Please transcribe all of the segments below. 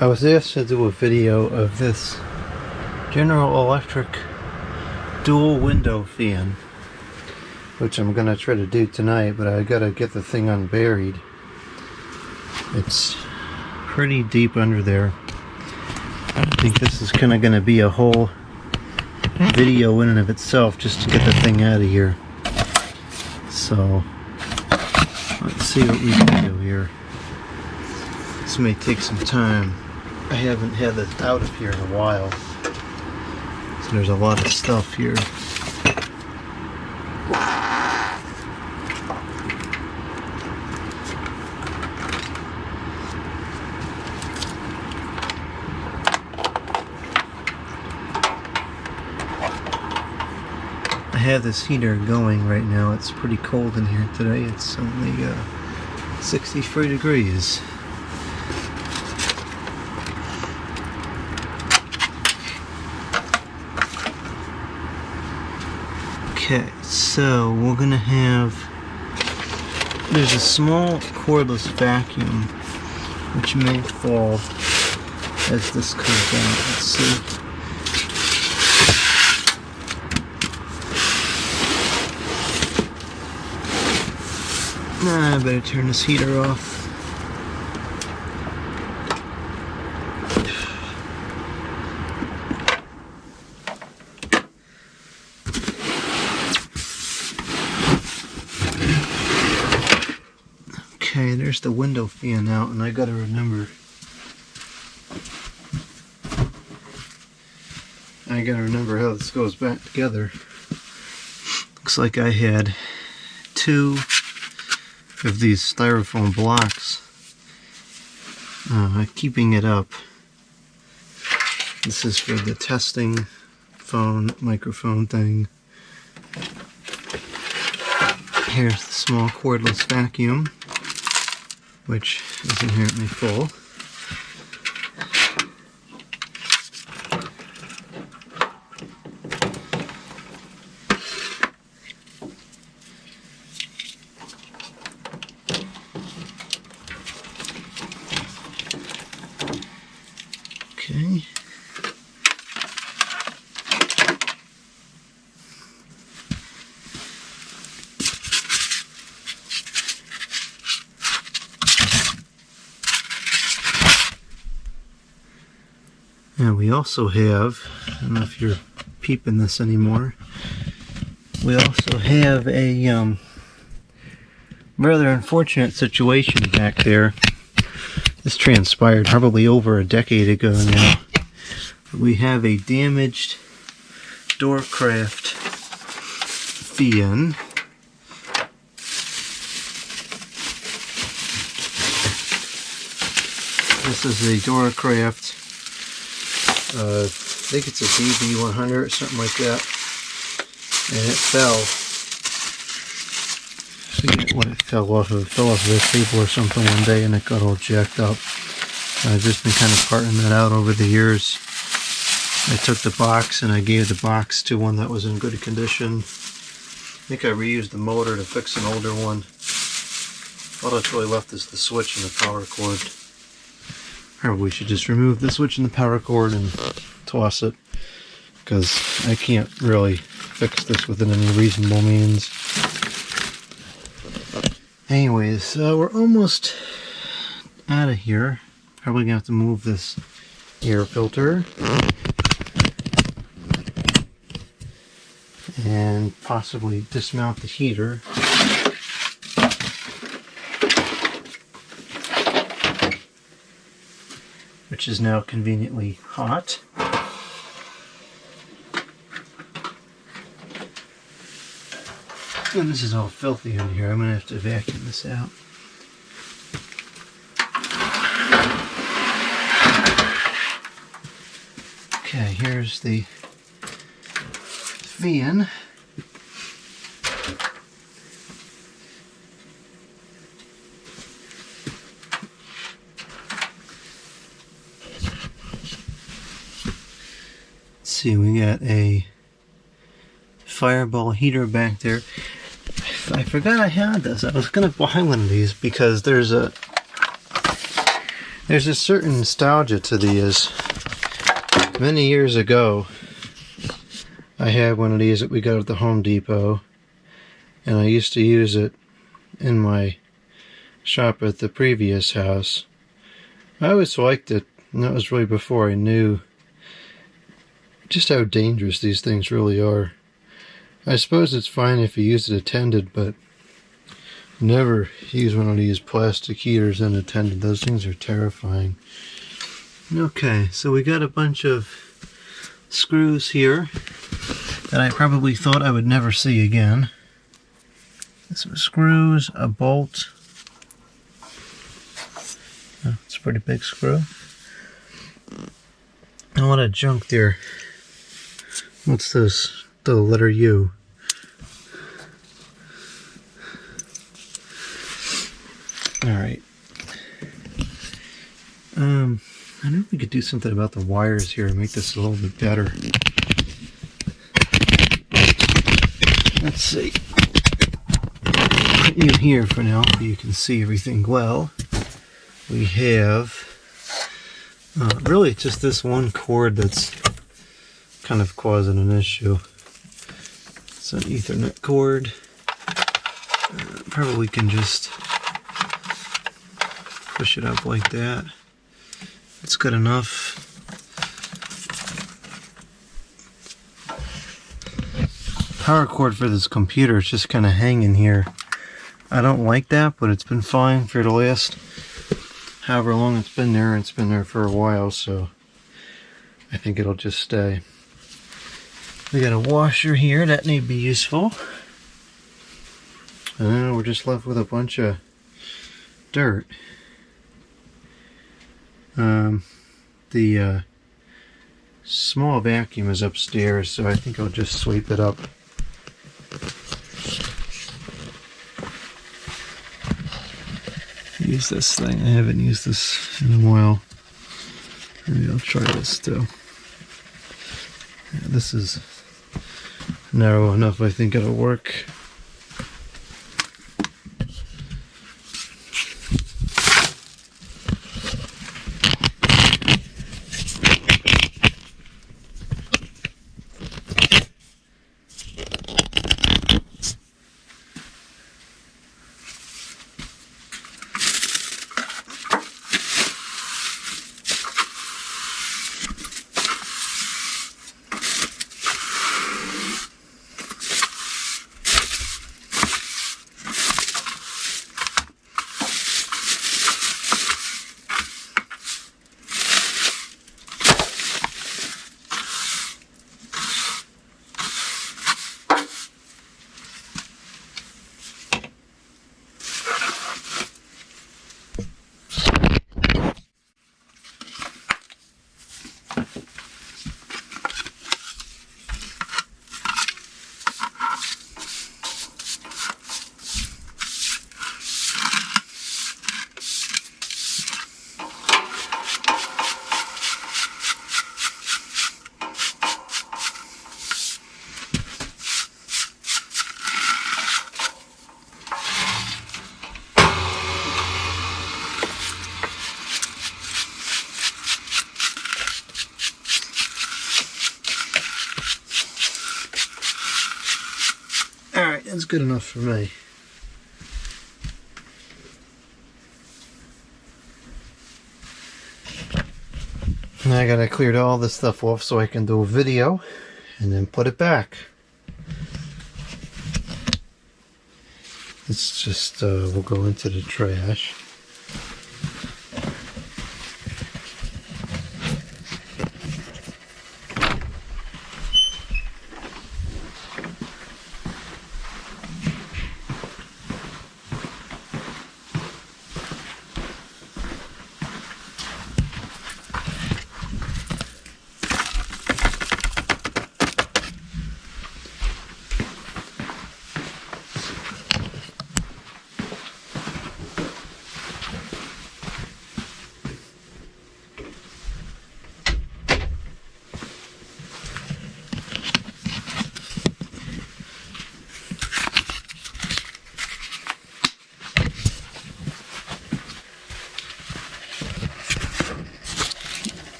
I was asked to do a video of this General Electric dual window fan, which I'm gonna try to do tonight, but I gotta get the thing unburied. It's pretty deep under there. I think this is kind of gonna be a whole video in and of itself just to get the thing out of here. So let's see what we can do here. This may take some time. I haven't had this out of here in a while, so there's a lot of stuff here. I have this heater going right now. It's pretty cold in here today. It's only 63 degrees. Okay, so we're gonna have, there's a small cordless vacuum which may fall as this comes out. Let's see. I better turn this heater off. Okay, there's the window fan out, and I gotta remember how this goes back together. Looks like I had two of these styrofoam blocks keeping it up. This is for the testing microphone thing. Here's the small cordless vacuum, which is inherently full. Okay. And we also have, I don't know if you're peeping this anymore, we also have a rather unfortunate situation back there. This transpired probably over a decade ago now. We have a damaged Doorcraft fan. This is a Doorcraft, I think it's a DB100 or something like that, and it fell. I forget what it fell off of. It fell off of a table or something one day, and it got all jacked up. I've just been kind of parting that out over the years. I took the box and I gave the box to one that was in good condition. I think I reused the motor to fix an older one. All that's really left is the switch and the power cord. Probably should just remove the switch and the power cord and toss it, because I can't really fix this within any reasonable means. Anyways, we're almost out of here. Probably gonna have to move this air filter and possibly dismount the heater. Which is now conveniently hot. And this is all filthy under here. I'm going to have to vacuum this out. Okay, here's the fan. Let's see, we got a Fireball heater back there. I forgot I had this. I was going to buy one of these because there's There's a certain nostalgia to these. Many years ago, I had one of these that we got at the Home Depot, and I used to use it in my shop at the previous house. I always liked it, and that was really before I knew just how dangerous these things really are. I suppose it's fine if you use it attended, but never use one of these plastic heaters unattended. Those things are terrifying. Okay, so we got a bunch of screws here that I probably thought I would never see again. Some screws, a bolt. Oh, it's a pretty big screw. And a lot of junk there. What's this? The letter U. Alright. I know we could do something about the wires here and make this a little bit better. Let's see. Put you here for now so you can see everything well. We have really just this one cord that's kind of causing an issue. It's an Ethernet cord. Probably can just push it up like that. It's good enough. Power cord for this computer is just kind of hanging here. I don't like that, but it's been fine for the last however long it's been there. It's been there for a while, so I think it'll just stay. We got a washer here that need to be useful. And then we're just left with a bunch of dirt. The small vacuum is upstairs, so I think I'll just sweep it up. Use this thing. I haven't used this in a while. Maybe I'll try this too. Yeah, this is narrow enough. I think it'll work. Alright, that's good enough for me. Now I gotta clear all this stuff off so I can do a video and then put it back. It's just, we'll go into the trash.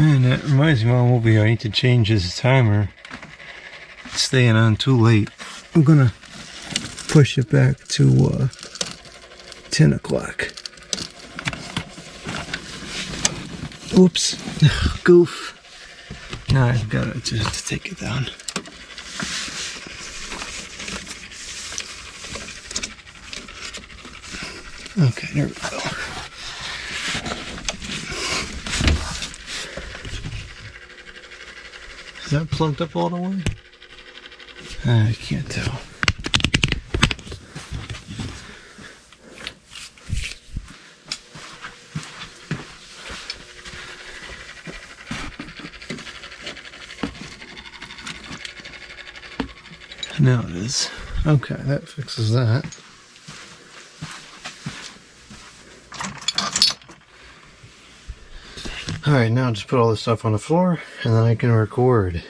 And that reminds me, Mom will be, I need to change this timer. It's staying on too late. I'm gonna push it back to 10 o'clock. Oops. Goof. Now I've got to just take it down. Okay, there we go. Is that plugged up all the way? I can't tell. Now it is. Okay, that fixes that. Alright, now just put all this stuff on the floor and then I can record.